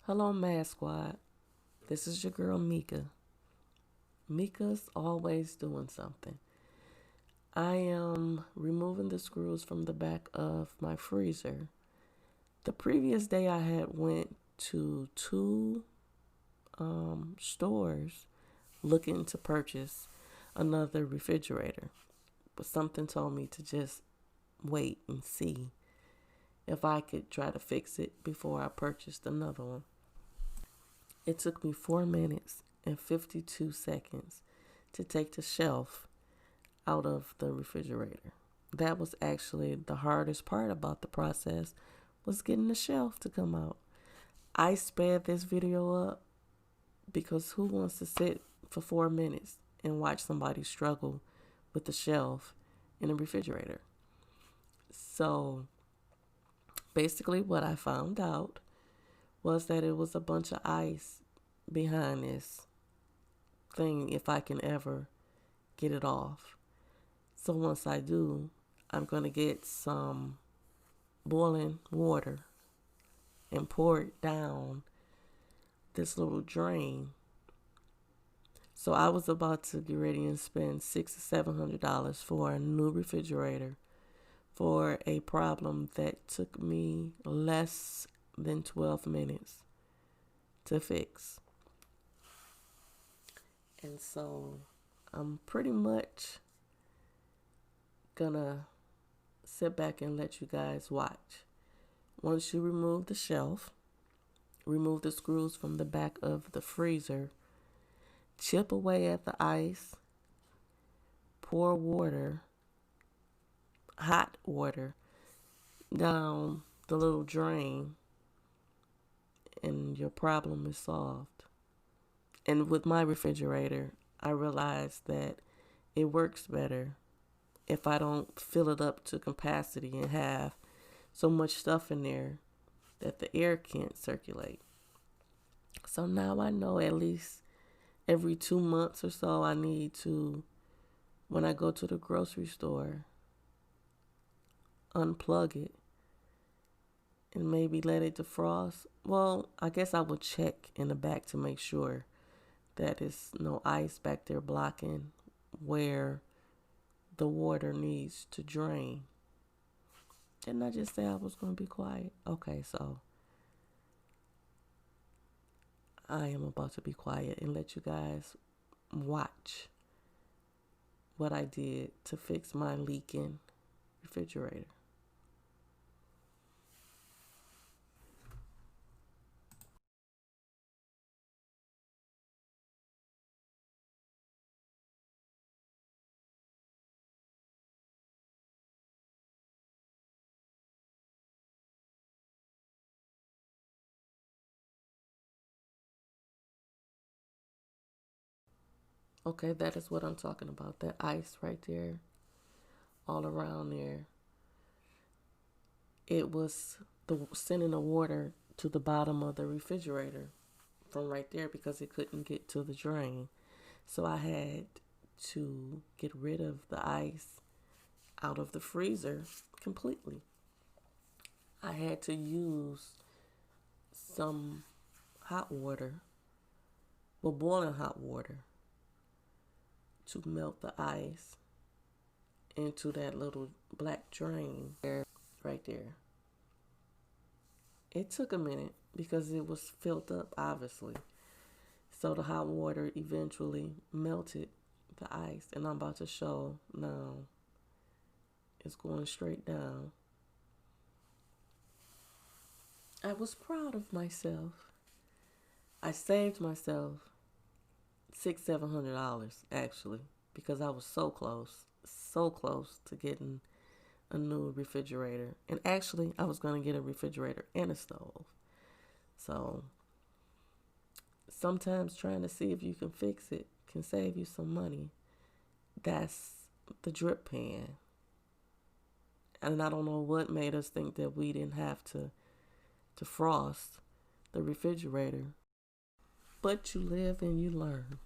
Hello, Mad Squad. This is your girl, Mika. Mika's always doing something. I am removing the screws from the back of my freezer. The previous day, I had went to two stores looking to purchase another refrigerator, but something told me to just wait and see if I could try to fix it before I purchased another one. It took me 4 minutes and 52 seconds to take the shelf out of the refrigerator. That was actually the hardest part about the process, was getting the shelf to come out. I sped this video up because who wants to sit for 4 minutes and watch somebody struggle with the shelf in a refrigerator? So basically what I found out was that it was a bunch of ice behind this thing if I can ever get it off. So once I do, I'm going to get some boiling water and pour it down this little drain. So I was about to get ready and spend $600 or $700 for a new refrigerator for a problem that took me less than 12 minutes to fix. And so I'm pretty much gonna sit back and let you guys watch. Once you remove the shelf, remove the screws from the back of the freezer, chip away at the ice, pour water, hot water, down the little drain, and your problem is solved. And with my refrigerator, I realized that it works better if I don't fill it up to capacity and have so much stuff in there that the air can't circulate. So now I know at least every 2 months or so I need to, when I go to the grocery store, unplug it and maybe let it defrost. Well, I guess I will check in the back to make sure that there's no ice back there blocking where the water needs to drain. Didn't I just say I was going to be quiet? Okay, so I am about to be quiet and let you guys watch what I did to fix my leaking refrigerator. Okay, that is what I'm talking about. That ice right there, all around there. It was sending the water to the bottom of the refrigerator from right there because it couldn't get to the drain. So I had to get rid of the ice out of the freezer completely. I had to use some hot water, well, boiling hot water, to melt the ice into that little black drain there, right there. It took a minute because it was filled up, obviously. So the hot water eventually melted the ice, and I'm about to show now. It's going straight down. I was proud of myself. I saved myself $600-700 actually, because I was so close to getting a new refrigerator. And actually, I was going to get a refrigerator and a stove. So sometimes trying to see if you can fix it can save you some money. That's the drip pan. And I don't know what made us think that we didn't have to frost the refrigerator. But you live and you learn.